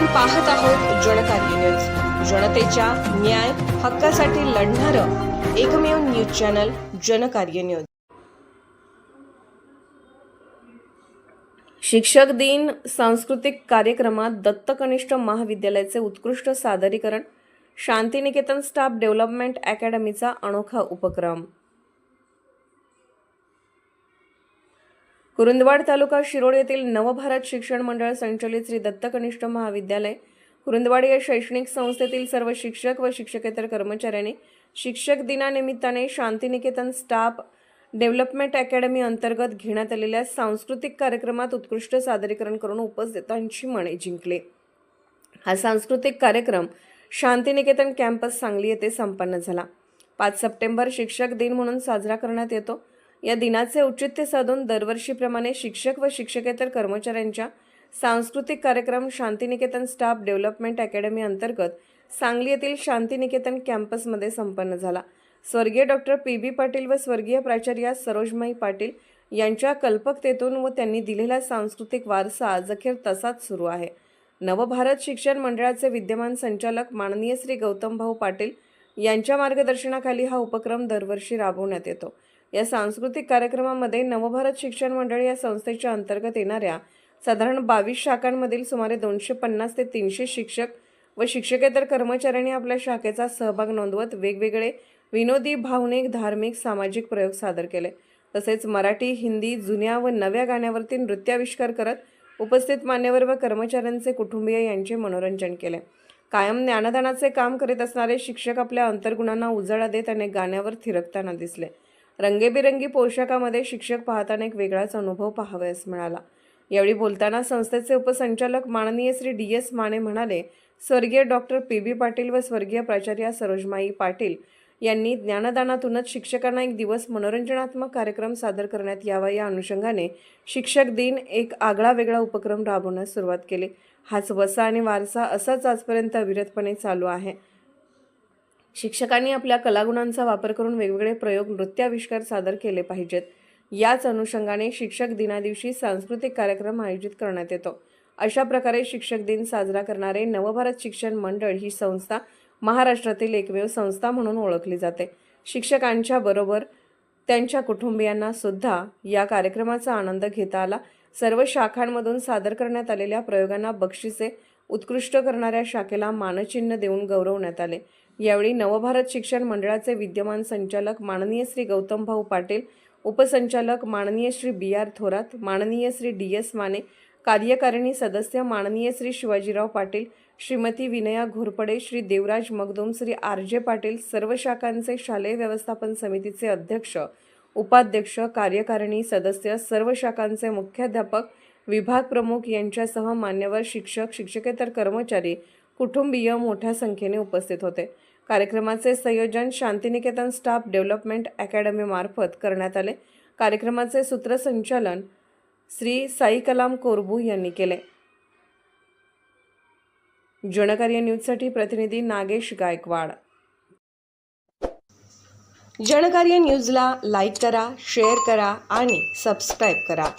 पाहत आहोत जनकार्य न्यूज, जनतेच्या न्याय हक्कासाठी लढणारं एकमेव न्यूज चॅनल जनकार्य न्यूज। शिक्षक दिन सांस्कृतिक कार्यक्रमात दत्त कनिष्ठ महाविद्यालयाचे उत्कृष्ट सादरीकरण, शांतिनिकेतन स्टाफ डेव्हलपमेंट अकॅडमीचा अनोखा उपक्रम। कुरुंदवाड तालुका शिरोळ येथील नवभारत शिक्षण मंडळ संचलित श्री दत्त कनिष्ठ महाविद्यालय कुरुंदवाड या शैक्षणिक संस्थेतील सर्व शिक्षक व शिक्षकेतर कर्मचाऱ्यांनी शिक्षक दिनानिमित्ताने शांतिनिकेतन स्टाफ डेव्हलपमेंट अकॅडमी अंतर्गत घेण्यात आलेल्या सांस्कृतिक कार्यक्रमात उत्कृष्ट सादरीकरण करून उपस्थितांची मने जिंकले। हा सांस्कृतिक कार्यक्रम शांतिनिकेतन कॅम्पस सांगली येथे संपन्न झाला। 5 सप्टेंबर शिक्षक दिन म्हणून साजरा करण्यात येतो। या दिनाचे औचित्य साधून दरवर्षीप्रमाणे शिक्षक व शिक्षकेतर कर्मचाऱ्यांच्या सांस्कृतिक कार्यक्रम शांतिनिकेतन स्टाफ डेव्हलपमेंट अकॅडमी अंतर्गत सांगली येथील शांतिनिकेतन कॅम्पसमध्ये संपन्न झाला। स्वर्गीय डॉक्टर पी.बी. पाटील व स्वर्गीय प्राचार्या सरोजमाई पाटील यांच्या कल्पकतेतून व त्यांनी दिलेला सांस्कृतिक वारसा आजखेर तसाच सुरू आहे। नवभारत शिक्षण मंडळाचे विद्यमान संचालक माननीय श्री गौतमभाऊ पाटील यांच्या मार्गदर्शनाखाली हा उपक्रम दरवर्षी राबवण्यात येतो। या सांस्कृतिक कार्यक्रमामध्ये नवभारत शिक्षण मंडळ या संस्थेच्या अंतर्गत येणाऱ्या साधारण 22 शाखांमधील सुमारे 250 ते 300 शिक्षक व शिक्षकेतर कर्मचाऱ्यांनी आपल्या शाखेचा सहभाग नोंदवत वेगवेगळे विनोदी, भावनिक, धार्मिक, सामाजिक प्रयोग सादर केले। तसेच मराठी, हिंदी, जुन्या व नव्या गाण्यावरती नृत्याविष्कार करत उपस्थित मान्यवर व कर्मचाऱ्यांचे कुटुंबीय यांचे मनोरंजन केले। कायम ज्ञानदानाचे काम करीत असणारे शिक्षक आपल्या अंतर्गुणांना उजाळा देत अनेक गाण्यावर थिरकताना दिसले। रंगीबेरंगी पोशाखामध्ये शिक्षक पाहताना एक वेगळाच अनुभव पाहावयास मिळाला। यावेळी बोलताना संस्थेचे उपसंचालक माननीय श्री डी.एस. माने म्हणाले, स्वर्गीय डॉक्टर पी.बी. पाटील व स्वर्गीय प्राचार्या सरोजमाई पाटील यांनी ज्ञानदानातूनच शिक्षकांना एक दिवस मनोरंजनात्मक कार्यक्रम सादर करण्यात यावा या अनुषंगाने शिक्षक दिन एक आगळा वेगळा उपक्रम राबवण्यास सुरुवात केली। हाच वसा आणि वारसा असाच आजपर्यंत अविरतपणे चालू आहे। शिक्षकांनी आपल्या कलागुणांचा वापर करून वेगवेगळे प्रयोग, नृत्याविष्कार सादर केले पाहिजेत। याच अनुषंगाने शिक्षक दिनादिवशी सांस्कृतिक कार्यक्रम आयोजित करण्यात येतो। अशा प्रकारे शिक्षक दिन साजरा करणारे नवभारत शिक्षण मंडळ ही संस्था महाराष्ट्रातील एकमेव संस्था म्हणून ओळखली जाते। शिक्षकांच्या बरोबर त्यांच्या कुटुंबियांना सुद्धा या कार्यक्रमाचा आनंद घेता आला। सर्व शाखांमधून सादर करण्यात आलेल्या प्रयोगांना बक्षिसे, उत्कृष्ट करणाऱ्या शाखेला मानचिन्ह देऊन गौरवण्यात आले। यावेळी नवभारत शिक्षण मंडळाचे विद्यमान संचालक माननीय श्री गौतमभाऊ पाटील, उपसंचालक माननीय श्री बी.आर. थोरात, माननीय श्री डी.एस. माने, कार्यकारिणी सदस्य माननीय श्री शिवाजीराव पाटील, श्रीमती विनया घोरपडे, श्री देवराज मगदूम, श्री आर.जे. पाटील, सर्व शाखांचे शालेय व्यवस्थापन समितीचे अध्यक्ष, उपाध्यक्ष, कार्यकारिणी सदस्य, सर्व शाखांचे मुख्याध्यापक, विभाग प्रमुख यांच्यासह मान्यवर शिक्षक, शिक्षकेतर कर्मचारी, कुटुंबीय मोठ्या संख्येने उपस्थित होते। कार्यक्रमाचे संयोजन शांतिनिकेतन स्टाफ डेव्हलपमेंट अकॅडमी मार्फत करण्यात आले। कार्यक्रमाचे सूत्रसंचालन श्री साई कलाम कोरबू यांनी केले। जनकार्य न्यूजसाठी प्रतिनिधी नागेश गायकवाड। जनकार्य न्यूजला लाईक करा, शेअर करा आणि सबस्क्राईब करा।